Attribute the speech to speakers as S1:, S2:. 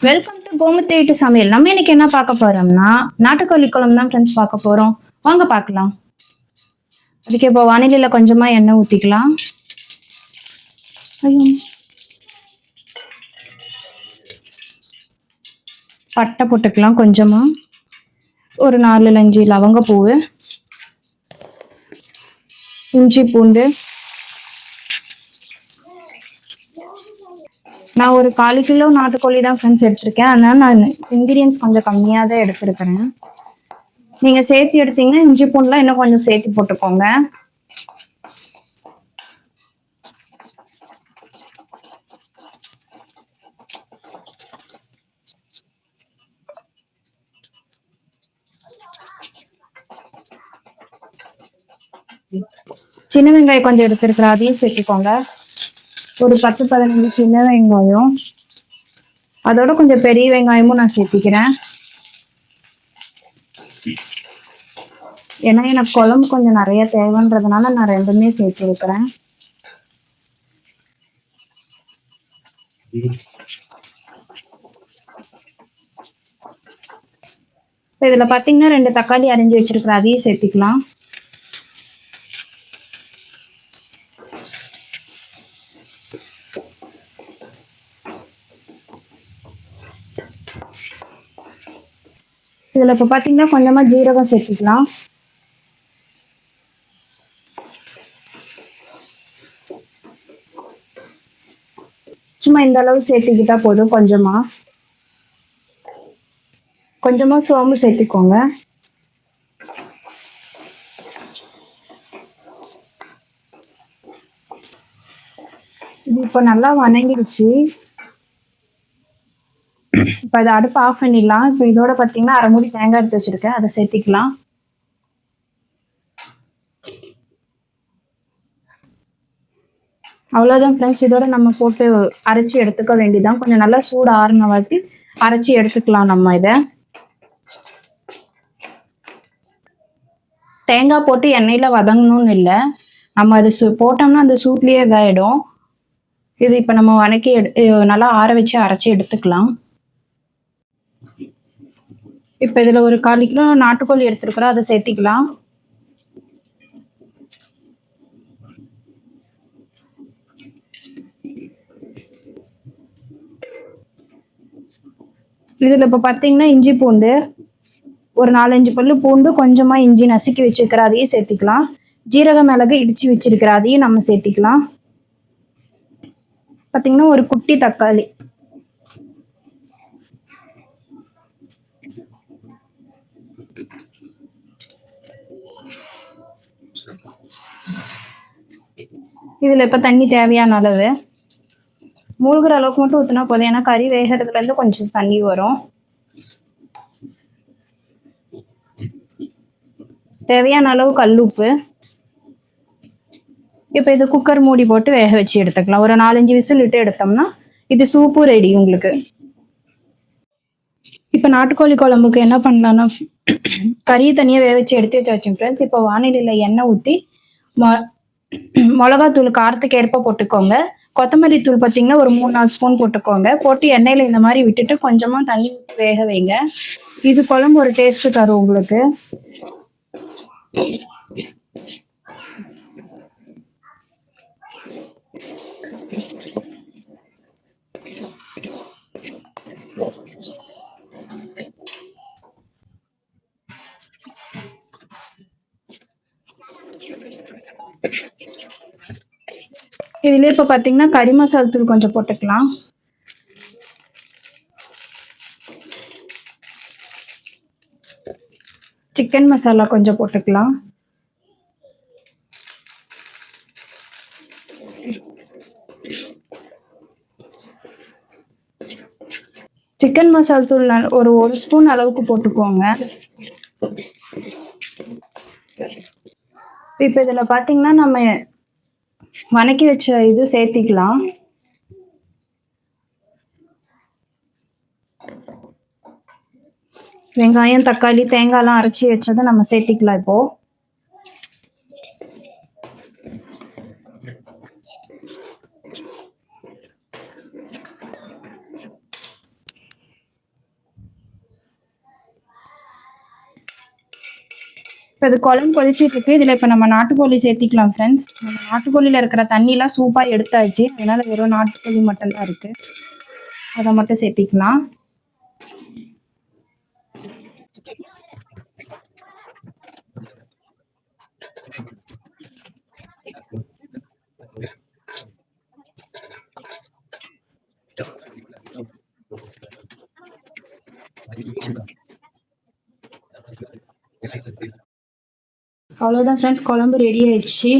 S1: Welcome to கோமுத்தி வீட்டு சமையல். நம்ம இன்னைக்கு என்ன பார்க்க போறோம்னா நாட்டுக்கோழி குழம்பு தான் ஃப்ரெண்ட்ஸ் பார்க்க போறோம். வாங்க பார்க்கலாம். அதுக்கு இப்போ வானிலையில கொஞ்சமா எண்ணெய் ஊத்திக்கலாம். பட்டை போட்டுக்கலாம் கொஞ்சமா. ஒரு 4-5 லவங்கப்பூவு, இஞ்சி பூண்டு. நான் ஒரு 1/4 கிலோ நாட்டுக்கோழி தான் ஃப்ரெண்ட்ஸ் எடுத்திருக்கேன். அதனால நான் இன்கிரியன்ஸ் கொஞ்சம் கம்மியாக தான் எடுத்துருக்கிறேன். நீங்க சேர்த்து எடுத்தீங்கன்னா இஞ்சி பூண்டுலாம் இன்னும் கொஞ்சம் சேர்த்து போட்டுக்கோங்க. சின்ன வெங்காயம் கொஞ்சம் எடுத்துருக்குறேன், அதையும் சேர்த்துக்கோங்க. ஒரு 10-15 சின்ன வெங்காயம், அதோட கொஞ்சம் பெரிய வெங்காயமும் நான் சேர்த்திக்கிறேன். ஏன்னா எனக்கு குழம்பு கொஞ்சம் நிறைய தேவைன்றதுனால நான் ரெண்டுமே சேர்த்து வைக்கிறேன். இதுல பாத்தீங்கன்னா 2 தக்காளி அரிஞ்சு வச்சிருக்கிறேன், அதையும் சேர்த்திக்கலாம். இதுல இப்ப பாத்தீங்கன்னா கொஞ்சமா ஜீரகம் சேர்த்துக்கலாம். சும்மா இந்த அளவு சேர்த்துக்கிட்டா போதும். கொஞ்சமா சோம்பு சேர்த்துக்கோங்க. இது இப்போ நல்லா வணங்கிடுச்சு. இப்ப இதை அடுப்பு ஆஃப் பண்ணிடலாம். இப்ப இதோட பாத்தீங்கன்னா 1/2 மூடி தேங்காய் எடுத்து வச்சிருக்கேன், அதை சேர்த்திக்கலாம். அவ்வளவுதான் ஃப்ரெண்ட்ஸ், இதோட நம்ம போட்டு அரைச்சி எடுத்துக்க வேண்டியதான். கொஞ்சம் நல்லா சூடு ஆறுன வாட்டி அரைச்சி எடுத்துக்கலாம். நம்ம இதை தேங்காய் போட்டு எண்ணெயில வதங்கணும்னு இல்லை, நம்ம அது போட்டோம்னா அந்த சூட்லயே இதாயிடும். இது இப்ப நம்ம வணக்கி நல்லா ஆற வச்சு அரைச்சி எடுத்துக்கலாம். இப்ப இதுல ஒரு 1/4 கிலோ நாட்டுக்கோழி எடுத்துருக்குறோம், அதை சேர்த்திக்கலாம். இதுல இப்ப பாத்தீங்கன்னா இஞ்சி பூண்டு ஒரு 4-5 பல்லு பூண்டு, கொஞ்சமா இஞ்சி நசுக்கி வச்சிருக்கிற அதையும் சேர்த்திக்கலாம். ஜீரக மிளகு இடிச்சு வச்சிருக்கிற அதையும் நம்ம சேர்த்திக்கலாம். பாத்தீங்கன்னா ஒரு குட்டி தக்காளி, இதுல இப்ப தண்ணி தேவையான அளவு, மூழ்கிற அளவுக்கு மட்டும் ஊற்றினா போதும். ஏன்னா கறி வேகிறதுல இருந்து கொஞ்சம் தண்ணி வரும். தேவையான அளவு கல் உப்பு. இப்ப இது குக்கர் மூடி போட்டு வேக வச்சு எடுத்துக்கலாம். ஒரு 4-5 விசில் விட்டு எடுத்தோம்னா இது சூப்பு ரெடி உங்களுக்கு. இப்ப நாட்டுக்கோழி குழம்புக்கு என்ன பண்ணலாம்னா, கறி தனியா வேக வச்சு எடுத்து வச்சாச்சு ஃப்ரெண்ட்ஸ். இப்போ வானிலையில எண்ணெய் ஊற்றி மிளகாத்தூள் காரத்துக்கு ஏற்ப போட்டுக்கோங்க. கொத்தமல்லி தூள் பார்த்தீங்கன்னா ஒரு 3-4 ஸ்பூன் போட்டுக்கோங்க. போட்டு எண்ணெயில இந்த மாதிரி விட்டுட்டு கொஞ்சமா தண்ணி ஊற்றி வேக வைங்க. இது குழம்பு ஒரு டேஸ்ட் தரும் உங்களுக்கு. இதுல இப்ப பாத்தீங்கன்னா கறி மசாலா தூள் கொஞ்சம் போட்டுக்கலாம். சிக்கன் மசாலா கொஞ்சம் போட்டுக்கலாம். சிக்கன் மசாலா தூள் ஒரு 1 ஸ்பூன் அளவுக்கு போட்டுக்கோங்க. இப்ப இதுல பாத்தீங்கன்னா நம்ம வணக்கி வச்ச இது சேர்த்திக்கலாம். வெங்காயம், தக்காளி, தேங்காய்லாம் அரைச்சி வச்சதை நம்ம சேர்த்திக்கலாம். இப்போ இப்போ இது குழம்பு கொதிச்சிட்டு இருக்கு. இதில் இப்போ நம்ம நாட்டுக்கோழி சேர்த்திக்கலாம் ஃப்ரெண்ட்ஸ். நம்ம நாட்டுக்கோழியில் இருக்கிற தண்ணிலாம் சூப்பாக எடுத்தாச்சு. அதனால வெறும் நாட்டுக்கோழி மட்டும்தான் இருக்கு. அதை மட்டும் சேர்த்திக்கலாம். அவ்வளோதான் ஃப்ரெண்ட்ஸ், குழம்பு ரெடி ஆயிடுச்சு.